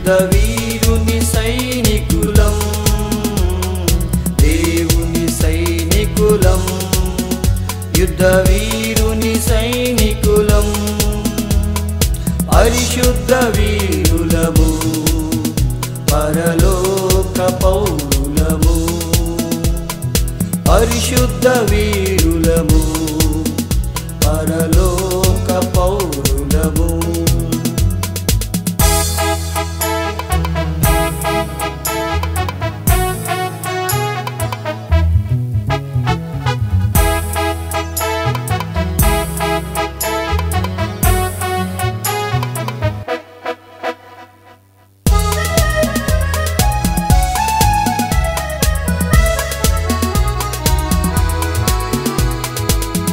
యుద్ధ వీరుని సైనికులం, దేవుని సైనికులం, యుద్ధ వీరుని సైనికులం, పరిశుద్ధ వీరులము, పరలోక పౌరులము, పరిశుద్ధ వీరులము, పరలోక పౌరులము.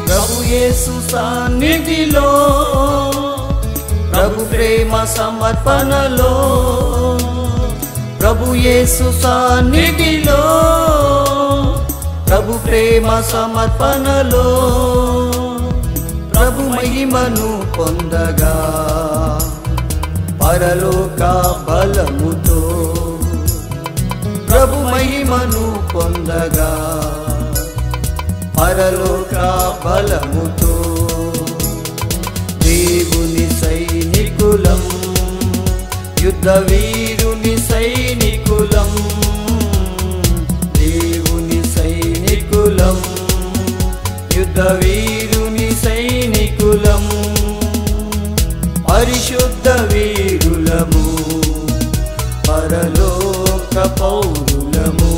ప్రభు యేసు సన్నిధిలో, ప్రభు ప్రేమ సమర్పణలో, ప్రభు యేసు సన్నిధిలో, ప్రభు ప్రేమ సమర్పణలో, ప్రభు మహిమను పొందగా పరలోక బలముతో, ప్రభు మహిమను పొందగా పరలోక బలముతో, దేవుని సైనికులం, యుద్ధ వీరుని సైనికులం, దేవుని సైనికులం, యుద్ధ వీరుని సైనికులం, పరిశుద్ధ వీరులము, పరలోక పౌరులము,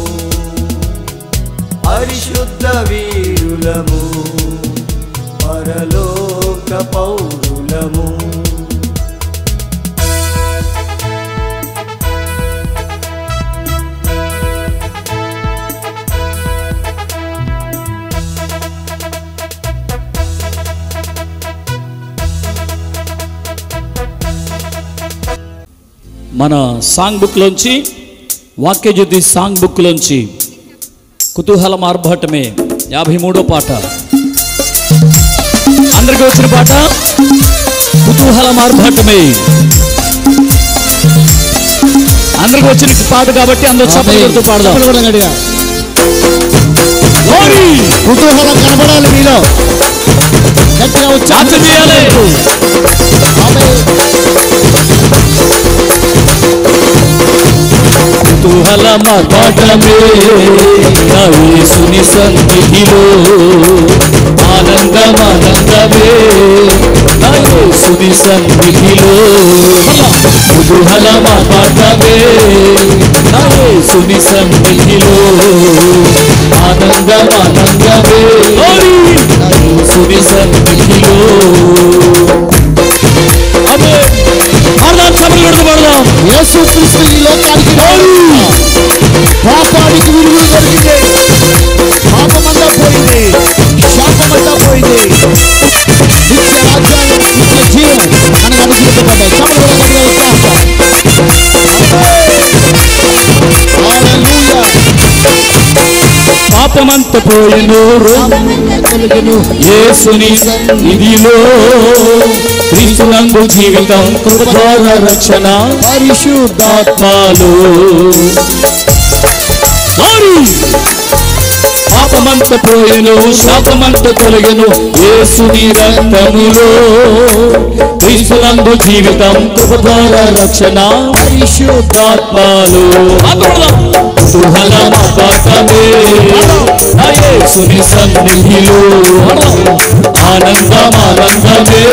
పరిశుద్ధ వీరులము, పరలోక పౌరులము. మన సాంగ్ బుక్ లోంచి, వాక్యజ్యోతి సాంగ్ బుక్ లోంచి కుతూహలం ఆర్భాటమే 53వ పాట. అందరికీ వచ్చిన పాట కుతూహలం ఆర్భాటమే. అందరికి వచ్చిన పాట కాబట్టి అందరూ చప్పట్లతో పాడదాం. కుతూహలం కనబడాలి మీలో, గట్టిగా ఉచ్చారణ చేయాలి. కుతూహలం ఆర్భాటమే నా యేసుని సన్నిధిలో, ఆనందం ఆనందమే నా యేసుని సన్నిధిలో, కుతూహలం ఆర్భాటమే నా యేసుని సన్నిధిలో, ఆనందం ఆనందమే నా యేసుని సన్నిధిలో. యేసు క్రీస్తు ఈ లోకానికి పాపానికి విలువ దొరికింది, పాపమంతా పోయింది, శాపమంతా పోయింది, నిత్య రాజ్యాలు నిత్య జీవం మనకు అనుగ్రహించబడ్డాయి. పాపమంత పోయెను, యేసుని సన్నిధిలో, క్రీస్తునందు జీవితం, కృప ద్వారా రక్షణ, పరిశుద్ధాత్మలో. పాపమంత పోయెను, శాపమంత తొలగెను, యేసుని రక్తములో, క్రీస్తునందు జీవితం, కృప ద్వారా రక్షణ, పరిశుద్ధాత్మలో. కుతూహలం ఆర్భాటమే నా యేసుని సన్నిధిలో, ఆనందం ఆనందమే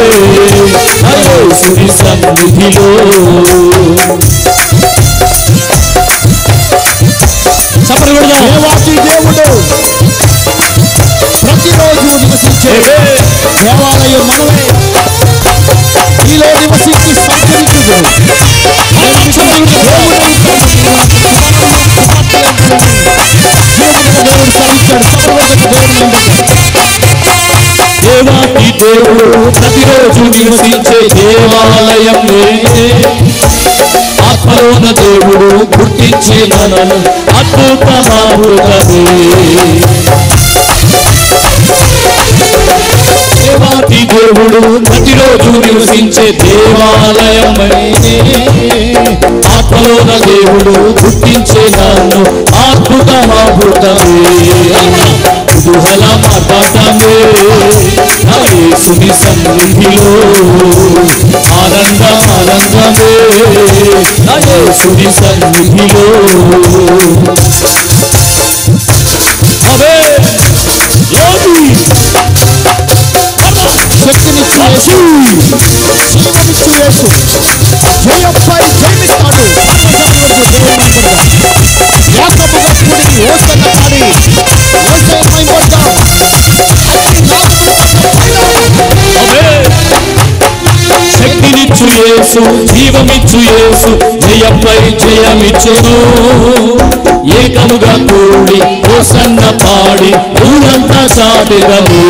నా యేసుని సన్నిధిలో. దేవాది దేవుడు ప్రతిరోజు నివసించే దేవాలయం మనమే, ఈలో నివసించి సంచరించు దేవాది దేవుడు ప్రతిరోజు నివసించే దేవాలయం నేనే, ఆత్మలోన దేవుడు గుర్తించే మనను అద్భుతమారుగమే. దేవాది దేవుడు దేవుడు ప్రతిరోజు నివసించే దేవాలయమై ఆత్మలోన దేవుడు గుర్తించే నన్ను అద్భుతమే కుతూహల మార్పాటమే నా యేసుని సన్నిధిలో ఆనందమే నా యేసుని సన్నిధిలో అవే లోని శక్తినిచ్చు యేసు, జీవమిచ్చు యేసు, జయంపై జయమిస్తాడు. యాకోబుగా కూడి యోసేన పాడి యోసేన మైమొద్దాం. శక్తినిచ్చు యేసు, జీవమిచ్చు యేసు, జయంపై జయమిచ్చును. ఏకముగా కూడి హోసన్న పాడి ఊరంతా సాటెదము.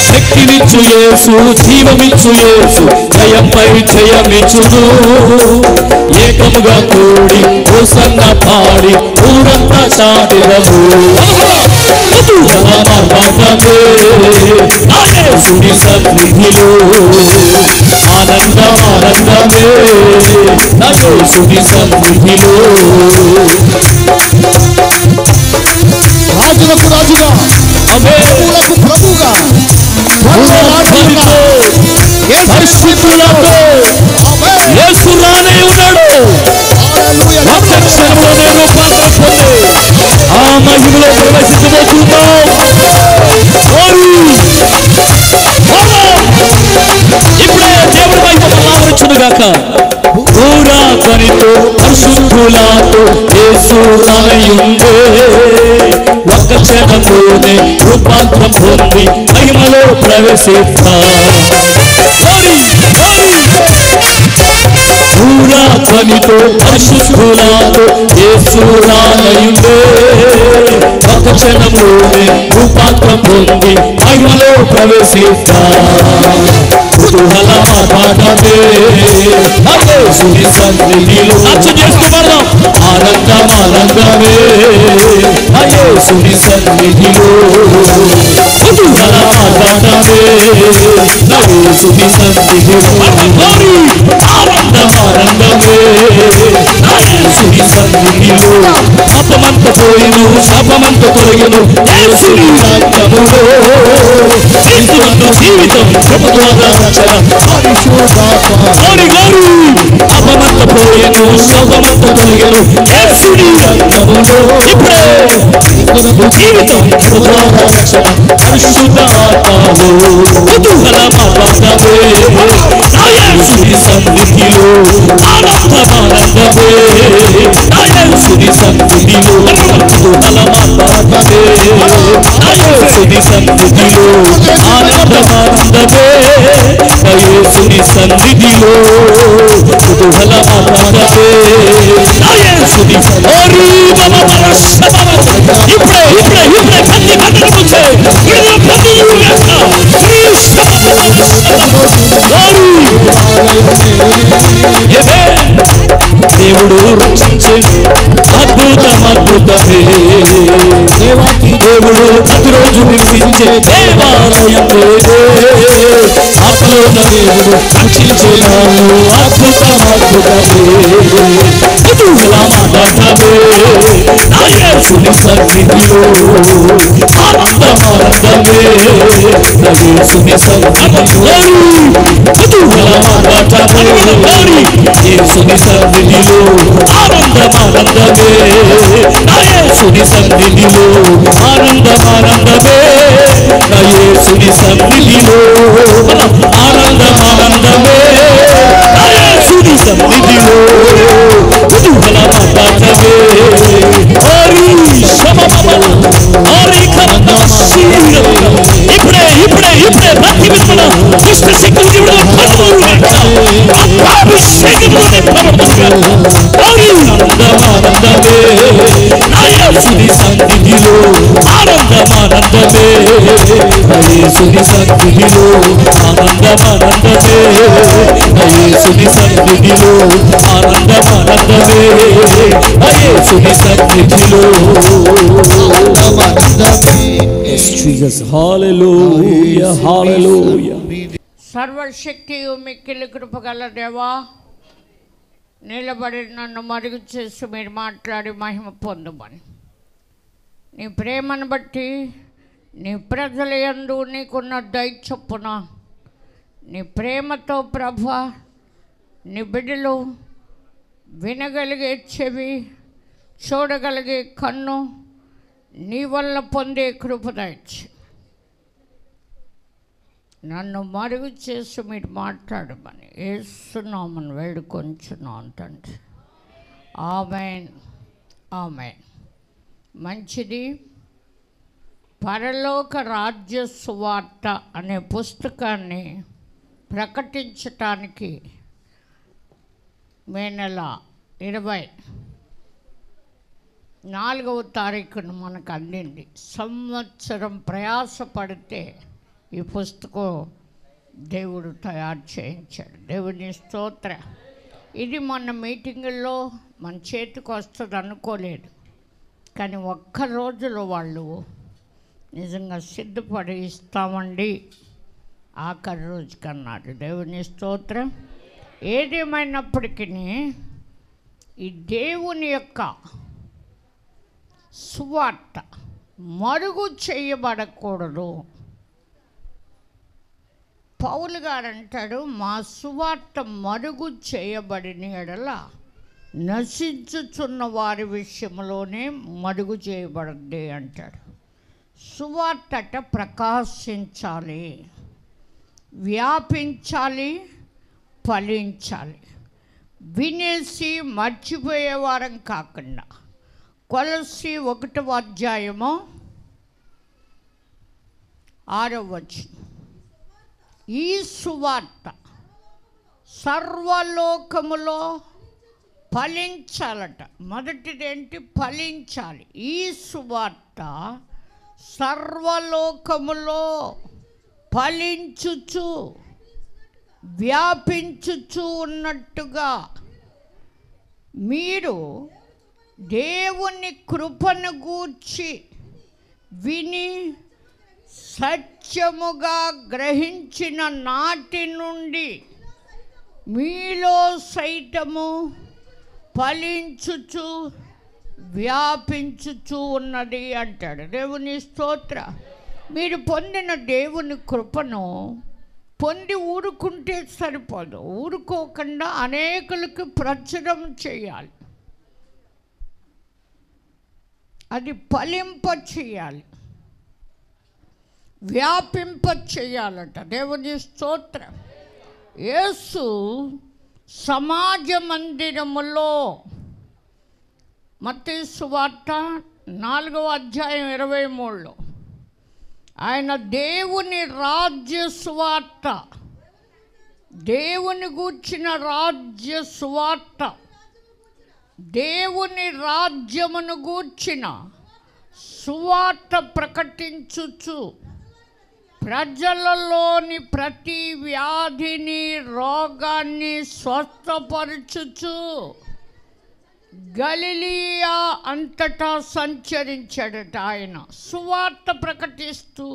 శక్తినిచ్చు యేసు, జీవమిచ్చు యేసు, జయంపై జయమిచ్చును. ఏకముగా కూడి హోసన్న పాడి ఊరంతా సాటెదము. యేసుని సన్నిధిలో ఆనందమే నా యేసుని సన్నిధిలో రాజులకు రాజుగా, ప్రభువులకు ప్రభువుగా, పరిస్థితులతో యేసు రానే ఉన్నాడు. ఒక్క క్షణంలోనే రూపాంతరం పొంది ఆ మహిమలో ప్రవేశించబోతున్నాం. ఇప్పుడే దేవుడి మహిమ ఆవరించునుగాక. పురాతనితో పరిశుద్ధులతో యేసు రాయుండే ఒక్క క్షణంలోనే రూపాంతరం పొంది మహిమలో ప్రవేశిస్తా. పురాతనితో పరిశుద్ధులతో యేసు రాయుండే ఒక్క క్షణంలోనే రూపాంతరం పొంది మహిమలో ప్రవేశిస్తా. కుతూహల పాఠమే నా యేసుని సన్నిధిలో నాట్యం చేస్తూ పడదాం. ఆనందమే నా యేసుని సన్నిధిలో కుతూహల పాఠమే నా యేసుని సన్నిధిలో ఆనందమే నా యేసుని సన్నిధిలో. పాపమంత పోయిను, శాపమంత తొలగిను యేసుని రాజ్యములో. క్రీస్తునందు జీవితం కృపద్వారా రక్షణ పాపమంత పోయెను, శాపమంత తొలగిను యేసుని రాజ్యములో. ఇప్పుడే క్రీస్తునందు జీవితం కృపద్వారా రక్షణ పరిశుద్ధ ఆత్మలో కుతూహల పాపమే నా యేసుని సన్నిధిలో ఆనందమే నా యేసుని సన్నిధిలో కుతూహల పాపమే నా యేసుని సన్నిధిలో ఆనందమే నా యేసుని సన్నిధిలో కుతూహల పాపమే నా యేసుని ఇప్పుడే ప్రతి కట్టడిపోతే దేవుడు రక్షించే అద్భుతమే. దేవుడు ప్రతిరోజు నిర్మించే దేవాలయం ఆత్మలోన దేవుడు రక్షించే అద్భుతమే. కుతూహల మాటమే నా యేసుని సన్నిధిలో ఆనందమే నా యేసుని సన్నిధిలో కుతూహల మాటమే యేసుని సన్నిధిలో ఆనందమే నా యేసుని సన్నిధిలో ఆనందమే నా యేసుని సన్నిధిలో ఆనందమే నా యేసుని సన్నిధిలో కుతూహల మాటమే ఇప్పుడే ప్రతి విధమున దుష్ట శక్తులు ఆనందమే నా యేసుని సన్నిధిలో ఆనందమే నా యేసుని సన్నిధిలో ఆనందమే నా యేసుని సన్నిధిలో ఆనందమే నా యేసుని సన్నిధిలో ఆనందమే Yes, Jesus. Hallelujah. Hallelujah. సర్వశక్తియు మిక్కిలి కృపగల దేవా, నిలబడి నన్ను మరుగు చేసి మీరు మాట్లాడి మహిమ పొందుమని, నీ ప్రేమను బట్టి నీ ప్రజల యందు నీకున్న దయ చొప్పున నీ ప్రేమతో ప్రభువా, నీ బిడ్డలు వినగలిగే చెవి, చూడగలిగే కన్ను నీ వల్ల పొందే కృప దయచి నన్ను మరుగు చేసి మీరు మాట్లాడమని యేసు నామమున వేడుకొంచున్నాను తండ్రి. ఆమేన్, ఆమేన్. మంచిది. పరలోక రాజ్య సువార్త అనే పుస్తకాన్ని ప్రకటించటానికి మే నెల 24వ తారీఖున మనకు అందింది. సంవత్సరం ప్రయాసపడితే ఈ పుస్తకం దేవుడు తయారు చేయించాడు. దేవుని స్తోత్ర. ఇది మన మీటింగుల్లో మన చేతికి వస్తుంది అనుకోలేదు, కానీ ఒక్క రోజులో వాళ్ళు నిజంగా సిద్ధపడి ఇస్తామండి ఆఖరి రోజు కన్నాడు. దేవుని స్తోత్రం. ఏదేమైనప్పటికీ ఈ దేవుని యొక్క సువార్త మరుగు చేయబడకూడదు. పౌలు గారు అంటాడు, మా సువార్త మరుగు చేయబడిన ఎడల నశించుచున్న వారి విషయంలోనే మరుగు చేయబడింది అంటాడు. సువార్తట ప్రకాశించాలి, వ్యాపించాలి, ఫలించాలి. వినేసి మర్చిపోయే వారం కాకుండా కొలస్సీ 1వ అధ్యాయము 6వ వచనం, ఈ సువార్త సర్వలోకములో ఫలించాలట. మొదటిదేంటి? ఫలించాలి. ఈ సువార్త సర్వలోకములో ఫలించుచు వ్యాపించుచు ఉన్నట్టుగా మీరు దేవుని కృపను గూర్చి విని సత్యముగా గ్రహించిన నాటి నుండి మీలో సైతము ఫలించుచు వ్యాపించుచు ఉన్నది అంటాడు. దేవుని స్తోత్ర. మీరు పొందిన దేవుని కృపను పొంది ఊరుకుంటే సరిపోదు. ఊరుకోకుండా అనేకులకు ప్రచురం చేయాలి, అది ఫలింప చేయాలి, వ్యాపింప చేయాలట. దేవుని స్తోత్రం. యేసు సమాజ మందిరములో, మత్తయి సువార్త 4వ అధ్యాయం 23లో ఆయన దేవుని రాజ్య సువార్త, దేవుని గూర్చిన రాజ్య సువార్త, దేవుని రాజ్యమును గూర్చిన సువార్త ప్రకటించుచు ప్రజలలోని ప్రతి వ్యాధిని, రోగాన్ని స్వస్థపరచుచు గలిలియా అంతటా సంచరించాడట. ఆయన సువార్త ప్రకటిస్తూ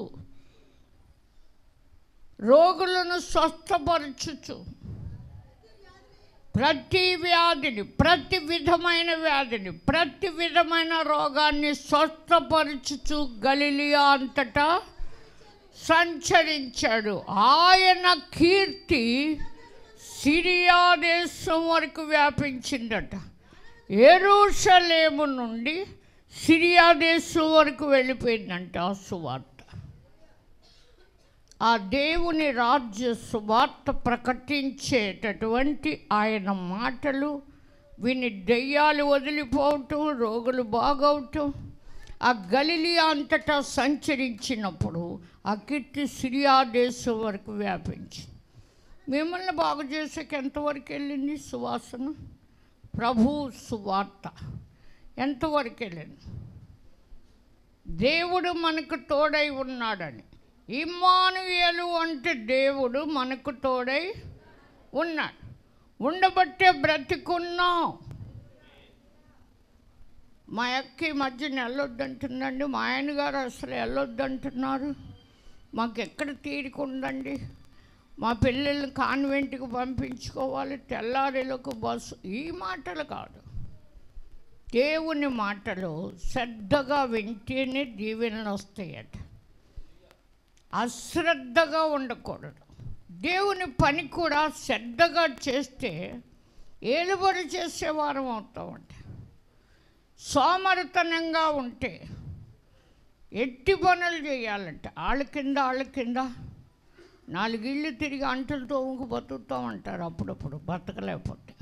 రోగులను స్వస్థపరచుచు ప్రతి వ్యాధిని, ప్రతి విధమైన వ్యాధిని, ప్రతి విధమైన రోగాన్ని స్వస్థపరచుచు గలిలియా అంతటా సంచరించాడు. ఆయన కీర్తి సిరియా దేశం వరకు వ్యాపించిందట. యెరూషలేము నుండి సిరియా దేశం వరకు వెళ్ళిపోయిందంట ఆ సువార్త. ఆ దేవుని రాజ్య సువార్త ప్రకటించేటటువంటి ఆయన మాటలు విని దెయ్యాలు వదిలిపోవటం, రోగులు బాగవటం, ఆ గలిలియా అంతటా సంచరించినప్పుడు ఆ కీర్తి సిరియా దేశం వరకు వ్యాపించింది. మిమ్మల్ని బాగు చేసాక ఎంతవరకు వెళ్ళింది సువాసన? ప్రభు సువార్త ఎంతవరకు వెళ్ళింది? దేవుడు మనకు తోడై ఉన్నాడని. ఇమ్మానుయేలు అంటే దేవుడు మనకు తోడై ఉన్నాడు. ఉండబట్టే బ్రతికున్నాం. మా అక్క ఈ మధ్యన వెళ్ళొద్దంటుందండి, మా ఆయన గారు అసలు వెళ్ళొద్దంటున్నారు, మాకు ఎక్కడ తీరిక ఉందండి, మా పిల్లల్ని కాన్వెంట్కి పంపించుకోవాలి, తెల్లారిలకు బస్సు. ఈ మాటలు కాదు, దేవుని మాటలు శ్రద్ధగా వింటేనే దీవెనలు వస్తాయట. అశ్రద్ధగా ఉండకూడదు. దేవుని పని కూడా శ్రద్ధగా చేస్తే ఏలుబడి చేసేవారం అవుతామంట. సోమరితనంగా ఉంటే ఎట్టి పనులు చేయాలంట. వాళ్ళ కింద 4 ఇళ్ళు తిరిగి అంటలు తోముకు బతుకుతామంటారు అప్పుడప్పుడు, బతకలేకపోతే.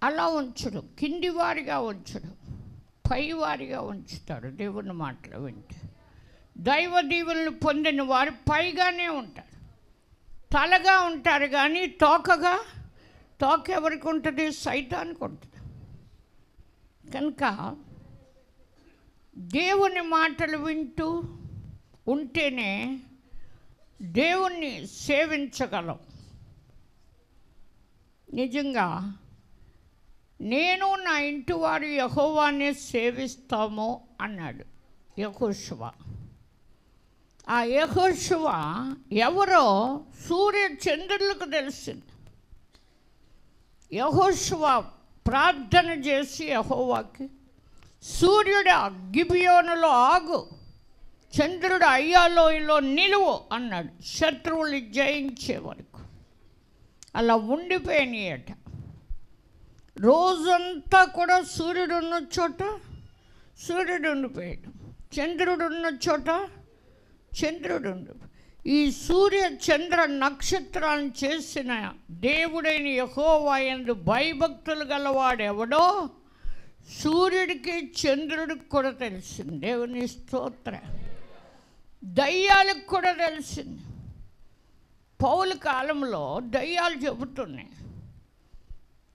అలా ఉంచడు, కింది వారిగా ఉంచడు, పైవారిగా ఉంచుతాడు. దేవుని మాటలు వింటే దైవ దీవెనలు పొందిన వారు పైగానే ఉంటారు, తలగా ఉంటారు. కానీ తోక ఎవరికి ఉంటుంది? సైతానికి ఉంటుంది. కనుక దేవుని మాటలు వింటూ ఉంటేనే దేవుణ్ణి సేవించగలం. నిజంగా నేను నా ఇంటి వారు యెహోవానే సేవిస్తాము అన్నాడు యెహోషువ. ఆ యెహోషువ ఎవరో సూర్య చంద్రులకు తెలిసింది. యెహోషువ ప్రార్థన చేసి యెహోవాకి, సూర్యుడు గిబియోనులో ఆగు, చంద్రుడు అయ్యాలోయలో నిలువు అన్నాడు, శత్రువులు జయించే వరకు. అలా ఉండిపోయినాయట. రోజంతా కూడా సూర్యుడు ఉన్న చోట సూర్యుడు ఉండిపోయాడు, చంద్రుడు ఉన్న చోట చంద్రుడు ఉండి. ఈ సూర్య చంద్ర నక్షత్రాలను చేసిన దేవుడైన యెహోవా యందు భయభక్తులు గలవాడెవడో సూర్యుడికి చంద్రుడికి కూడా తెలిసింది. దేవుని స్తోత్రం. దయ్యాలకు కూడా తెలిసింది. పౌలు కాలంలో దయ్యాలు చెబుతున్నాయి,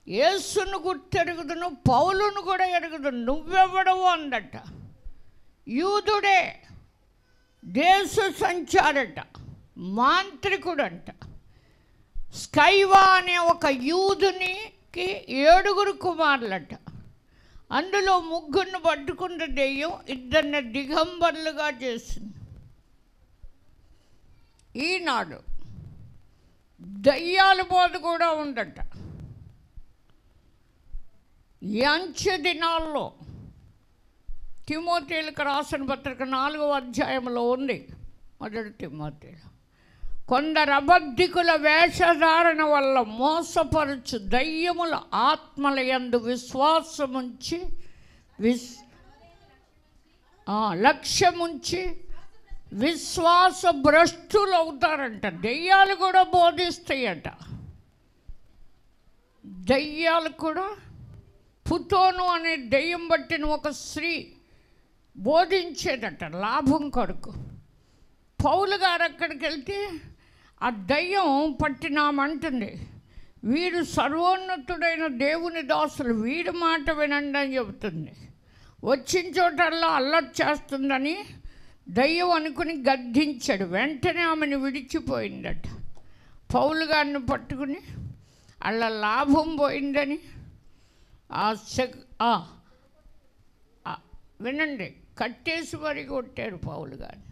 యేసును గుర్తెరుగుదును, పౌలును కూడా ఎరుగుదును, నువ్వెవడవు అందట. యూదుడే, దేశ సంచారట, మాంత్రికుడంట. స్కైవా అనే ఒక యూదునికి 7 కుమారులట. అందులో 3 పట్టుకున్న దెయ్యం 2 దిగంబర్లుగా చేసింది. ఈనాడు దయ్యాల బోధ కూడా ఉందట. ఈ అంచె దినాల్లో తిమోతేయులకు రాసిన పత్రిక 4వ అధ్యాయంలో ఉంది. 1 తిమోతేయులు, కొందరు అబద్ధికుల వేషధారణ వల్ల మోసపరచు దయ్యముల ఆత్మల యందు విశ్వాసముంచి లక్ష్యముంచి విశ్వాస భ్రష్టులు అవుతారంట. దయ్యాలు కూడా బోధిస్తాయట. దయ్యాలు కూడా, పుతోను అనే దయ్యం పట్టిన ఒక స్త్రీ బోధించేదట లాభం కొరకు. పౌలు గారు అక్కడికి వెళ్తే ఆ దయ్యం పట్టినామంటుంది, వీడు సర్వోన్నతుడైన దేవుని దాసులు, వీడి మాట వినండి అని చెబుతుంది. వచ్చిన చోటల్లా అల్లరి చేస్తుందని దయ్యం అనుకుని గద్దించాడు. వెంటనే ఆమెను విడిచిపోయిందట. పౌలు గారిని పట్టుకుని అలా లాభం పోయిందని వినండి, కట్టేసి మరి కొట్టారు పౌలు గారిని.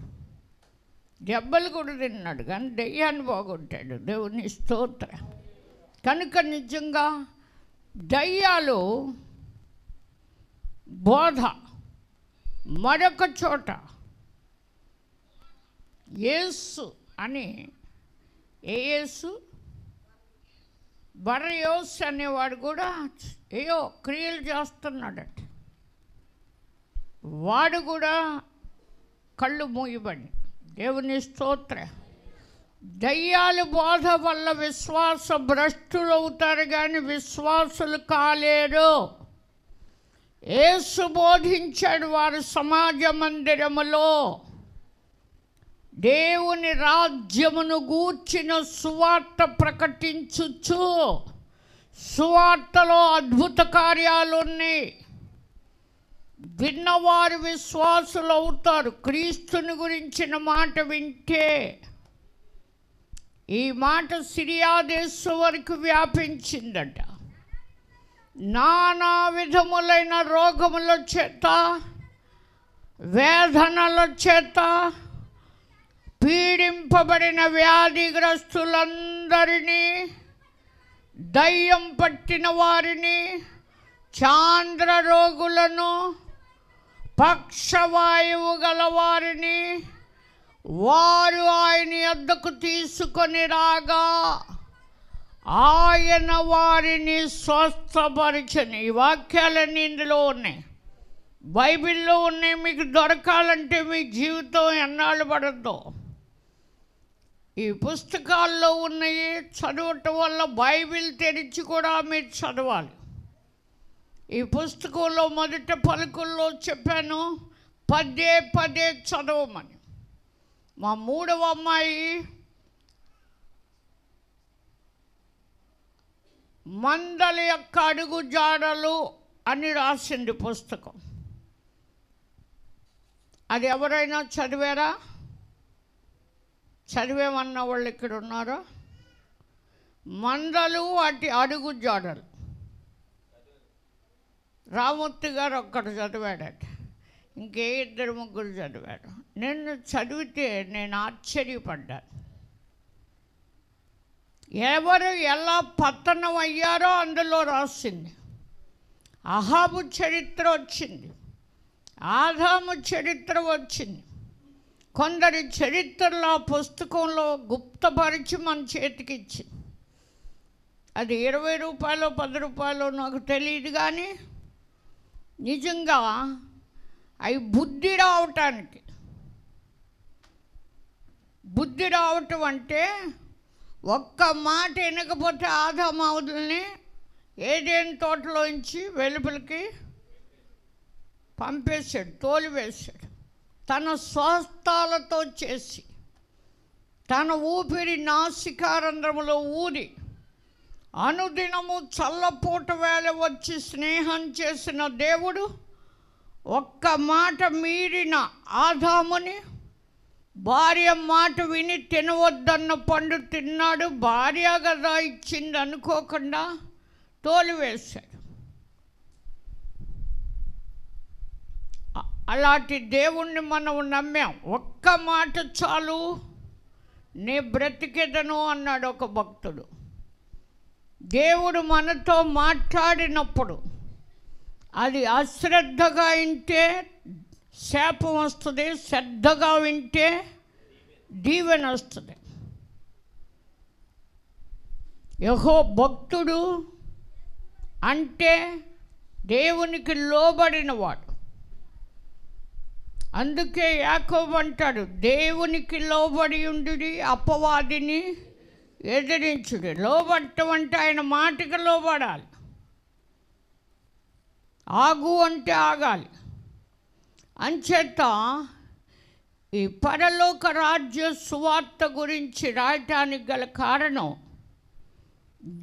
దెబ్బలు కూడా తిన్నాడు కానీ దయ్యాన్ని బాగొట్టాడు. దేవుని స్తోత్రం. కనుక నిజంగా దయ్యాలు బోధ మరొక చోట యేసు అని యేసు బరయోస్ అనేవాడు కూడా ఏయో క్రియలు చేస్తున్నాడట. వాడు కూడా కళ్ళు మూయబడి. దేవుని స్తోత్రం. దయ్యాలు బోధ వల్ల విశ్వాస భ్రష్టులు అవుతారు కానీ విశ్వాసులు కాలేరు. యేసు బోధించాడు, వారు సమాజ మందిరములో దేవుని రాజ్యమును గూర్చిన సువార్త ప్రకటించుచు, సువార్తలో అద్భుత కార్యాలు ఉన్నాయి. విన్నవారు విశ్వాసులు అవుతారు. క్రీస్తుని గురించిన మాట వింటే ఈ మాట సిరియా దేశం వరకు వ్యాపించిందట. నానా విధములైన రోగముల చేత, వేదనల చేత పీడింపబడిన వ్యాధిగ్రస్తులందరినీ, దయ్యం పట్టిన వారిని, చాంద్ర రోగులను, పక్షవాయువు గల వారిని వారు ఆయన యొద్దకు తీసుకొని రాగా ఆయన వారిని స్వస్థపరిచని. ఈ వాక్యాలన్నీ ఇందులో ఉన్నాయి, బైబిల్లో ఉన్నాయి. మీకు దొరకాలంటే మీ జీవితం ఎన్నాళ్ళు పడద్దు. ఈ పుస్తకాల్లో ఉన్నాయి, చదవటం వల్ల బైబిల్ తెరిచి కూడా మీరు చదవాలి. ఈ పుస్తకంలో మొదట పలుకుల్లో చెప్పాను, పదే పదే చదవమని. మా మూడవ అమ్మాయి మందల యొక్క అడుగు జాడలు అని రాసింది పుస్తకం. అది ఎవరైనా చదివారా? చదివేమన్న వాళ్ళు ఇక్కడ ఉన్నారా? మందలు వాటి అడుగు జాడలు. రామూర్తి గారు ఒక్కడు చదివాడట, ఇంకే 2-3 చదివాడు. నేను చదివితే నేను ఆశ్చర్యపడ్డాను. ఎవరు ఎలా పతనం అయ్యారో అందులో రాసింది. అహాబు చరిత్ర వచ్చింది, ఆదాము చరిత్ర వచ్చింది. కొందరి చరిత్రలో పుస్తకంలో గుప్తపరిచి మన చేతికి ఇచ్చింది. అది 20 రూపాయలు 10 రూపాయలు నాకు తెలియదు, కానీ నిజంగా అవి బుద్ధి రావటానికి. బుద్ధి రావటం అంటే ఒక్క మాట వినకపోతే ఆదామావుల్ని ఏదేని తోటలోంచి వెలుపలికి పంపేశాడు, తోలివేశాడు. తన స్వస్థాలతో చేసి, తన ఊపిరి నాసికారంధ్రములో ఊరి, అనుదినము చల్లపూట వేళ వచ్చి స్నేహం చేసిన దేవుడు ఒక్క మాట మీరిన ఆదాముని, భార్య మాట విని తినవద్దన్న పండు తిన్నాడు, భార్య కదా ఇచ్చింది అనుకోకుండా తోలివేశాడు. అలాంటి దేవుణ్ణి మనం నమ్మాం. ఒక్క మాట చాలు, నే బ్రతికెదను అన్నాడు ఒక భక్తుడు. దేవుడు మనతో మాట్లాడినప్పుడు అది అశ్రద్ధగా వింటే శాపం వస్తుంది, శ్రద్ధగా వింటే దీవెన వస్తుంది. యెహోవా భక్తుడు అంటే దేవునికి లోబడినవాడు. అందుకే యాకోబు అంటాడు, దేవునికి లోబడి ఉండుడి, అపవాదిని ఎదిరించుడి. లోబడటం అంటే ఆయన మాటకి లోబడాలి. ఆగు అంటే ఆగాలి. అంచేత ఈ పరలోక రాజ్య సువార్త గురించి రాయటానికి గల కారణం,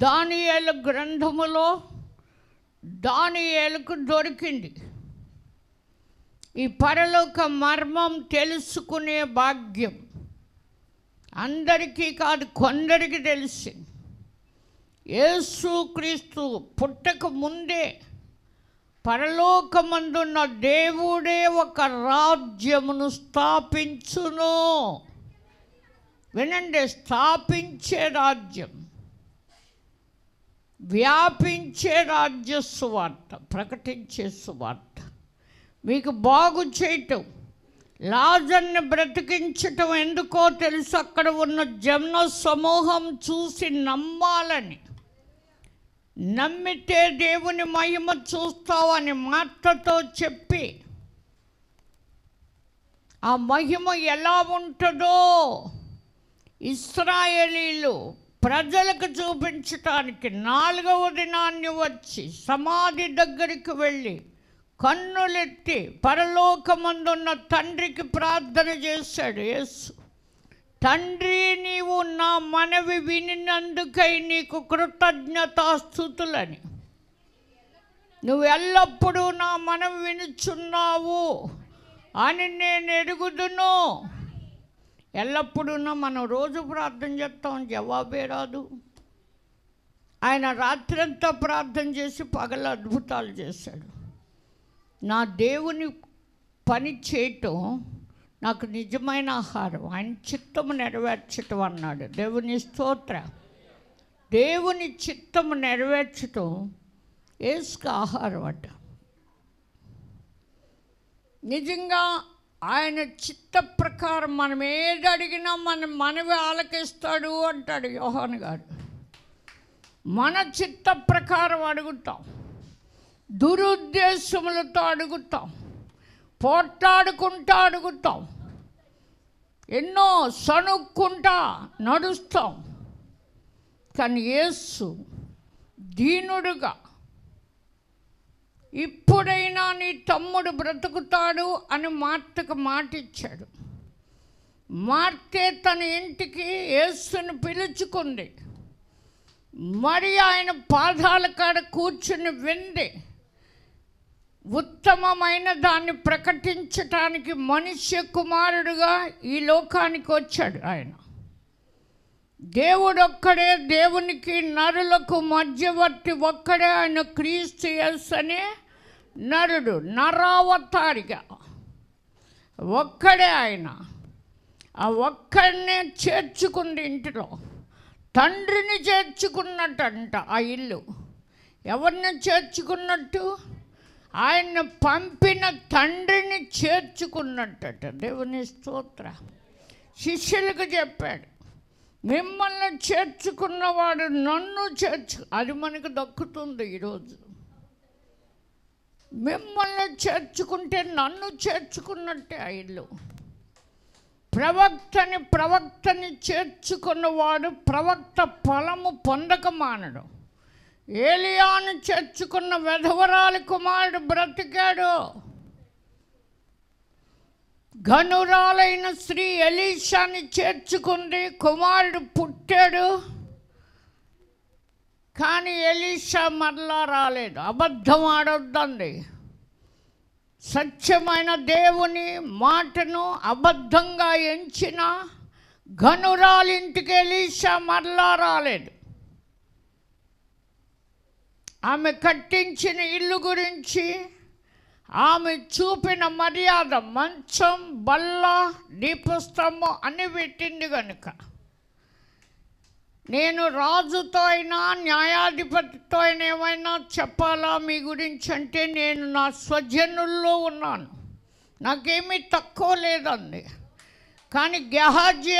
దానియేలు గ్రంథములో దానియేలుకు దొరికింది. ఈ పరలోక మర్మం తెలుసుకునే భాగ్యం అందరికీ కాదు, కొందరికి తెలిసింది. యేసుక్రీస్తు పుట్టక ముందే పరలోకమందున్న దేవుడే ఒక రాజ్యమును స్థాపించును. వినండి, స్థాపించే రాజ్యం, వ్యాపించే రాజ్య సువార్త, ప్రకటించే సువార్త. మీకు బాగు చేయటం, లాజర్ని బ్రతికించటం ఎందుకో తెలుసు. అక్కడ ఉన్న జన సమూహం చూసి నమ్మాలని, నమ్మితే దేవుని మహిమ చూస్తావని మార్తతో చెప్పి, ఆ మహిమ ఎలా ఉంటుందో ఇశ్రాయేలీలు ప్రజలకు చూపించటానికి 4వ దినాన్ని వచ్చి సమాధి దగ్గరికి వెళ్ళి కన్నులెత్తి పరలోకమందున్న తండ్రికి ప్రార్థన చేశాడు యేసు. తండ్రి, నీవు నా మనవి వినినందుకై నీకు కృతజ్ఞతాస్తుతులని. నువ్వు ఎల్లప్పుడూ నా మనవి వినుచున్నావు అని నేను ఎరుగుదును. ఎల్లప్పుడూ మనం రోజు ప్రార్థన చేస్తాం, జవాబే రాదు. ఆయన రాత్రంతా ప్రార్థన చేసి పగలు అద్భుతాలు చేశాడు. నా దేవుని పని చేయటం నాకు నిజమైన ఆహారం, ఆయన చిత్తము నెరవేర్చటం అన్నాడు. దేవుని స్తోత్ర. దేవుని చిత్తము నెరవేర్చటం యేసుకు ఆహారం అట. నిజంగా ఆయన చిత్త ప్రకారం మనం ఏది అడిగినా మనవి ఆలకిస్తాడు అంటాడు యోహాను గారు. మన చిత్త ప్రకారం అడుగుతాం, దురుద్దేశములతో అడుగుతాం, పోట్లాడుకుంటా అడుగుతాం, ఎన్నో సణుక్కుంటా నడుస్తాం. కానీ యేసు దీనుడుగా ఇప్పుడైనా నీ తమ్ముడు బ్రతుకుతాడు అని మార్తకు మాట ఇచ్చాడు. మార్తే తన ఇంటికి యేసుని పిలుచుకుంది. మరి ఆయన పాదాల కాడ కూర్చుని వింది. ఉత్తమమైన దాన్ని ప్రకటించటానికి మనుష్య కుమారుడుగా ఈ లోకానికి వచ్చాడు ఆయన. దేవుడొక్కడే, దేవునికి నరులకు మధ్యవర్తి ఒక్కడే. ఆయన క్రీస్తు యేసు అనే నరుడు, నరావతారిగా ఒక్కడే ఆయన. ఆ ఒక్కడినే చేర్చుకుంది ఇంటిలో. తండ్రిని చేర్చుకున్నట్టంట ఆ ఇల్లు. ఎవరిని చేర్చుకున్నట్టు? ఆయన పంపిన తండ్రిని చేర్చుకున్నట్టట. దేవుని స్తోత్ర. శిష్యులకు చెప్పాడు, మిమ్మల్ని చేర్చుకున్నవాడు నన్ను అది మనకు దక్కుతుంది ఈరోజు. మిమ్మల్ని చేర్చుకుంటే నన్ను చేర్చుకున్నట్టే ఆ ఇల్లు. ప్రవక్తని చేర్చుకున్నవాడు ప్రవక్త ఫలము పొందక మానడు. ఏలియాను చేర్చుకున్న వెధవరాలి కుమారుడు బ్రతికాడు. ఘనురాలైన స్త్రీ ఎలీషాని చేర్చుకుంది, కుమారుడు పుట్టాడు. కానీ ఎలీషా మరలా రాలేదు. అబద్ధం ఆడొద్దండి. సత్యమైన దేవుని మాటను అబద్ధంగా ఎంచిన ఘనురాలింటికి ఎలీషా మరలా రాలేదు. ఆమె కట్టించిన ఇల్లు గురించి ఆమె చూపిన మర్యాద, మంచం, బల్ల, దీపస్తంభం అన్ని పెట్టింది కనుక, నేను రాజుతో అయినా న్యాయాధిపతితో అయినా ఏమైనా చెప్పాలా మీ గురించి అంటే, నేను నా స్వజనుల్లో ఉన్నాను, నాకేమీ తక్కువ లేదండి. కానీ గెహాజీ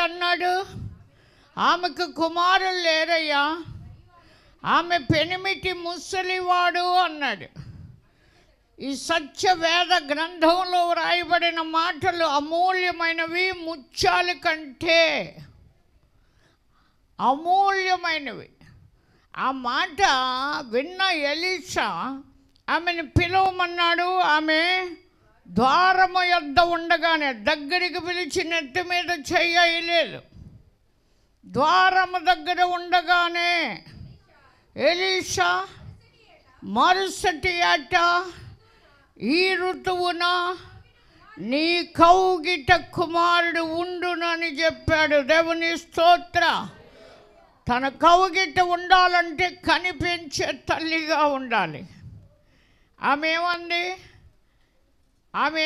అన్నాడు ఆమెకు కుమారులు లేరయ్యా, ఆమె పెనిమిటి ముసలివాడు అన్నాడు. ఈ సత్య వేద గ్రంథంలో వ్రాయబడిన మాటలు అమూల్యమైనవి, ముత్యాల కంటే అమూల్యమైనవి. ఆ మాట విన్న ఎలీషా ఆమెను పిలవమన్నాడు. ఆమె ద్వారము యొద్ద ఉండగానే దగ్గరికి పిలిచి నెత్తి మీద చెయ్యలేదు. ద్వారము దగ్గర ఉండగానే ఎలీషా మరుసటి ఏట ఈ ఋతువున నీ కౌగిట కుమారుడు ఉండునని చెప్పాడు. దేవుని స్తోత్ర. తన కౌగిట ఉండాలంటే కనిపించే తల్లిగా ఉండాలి. ఆమె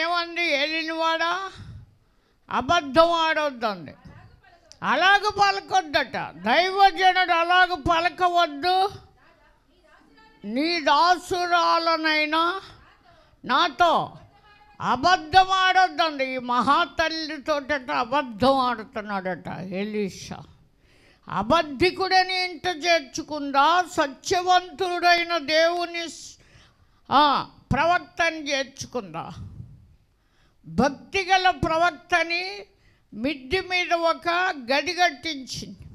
ఏమంది? ఏలినవాడా, అబద్ధం ఆడొద్దండి. అలాగ పలకొద్దట. దైవజనుడు అలాగ పలకవద్దు. నీ దాసురాలనైనా నాతో అబద్ధం ఆడొద్దండి. ఈ మహాతల్లితోటట అబద్ధం ఆడుతున్నాడట ఎలీషా. అబద్ధికుడని ఇంట చేర్చుకుందా, సత్యవంతుడైన దేవుని ప్రవక్తని చేర్చుకుందా? భక్తిగల ప్రవక్తని మిద్ది మీద ఒక గది కట్టించింది.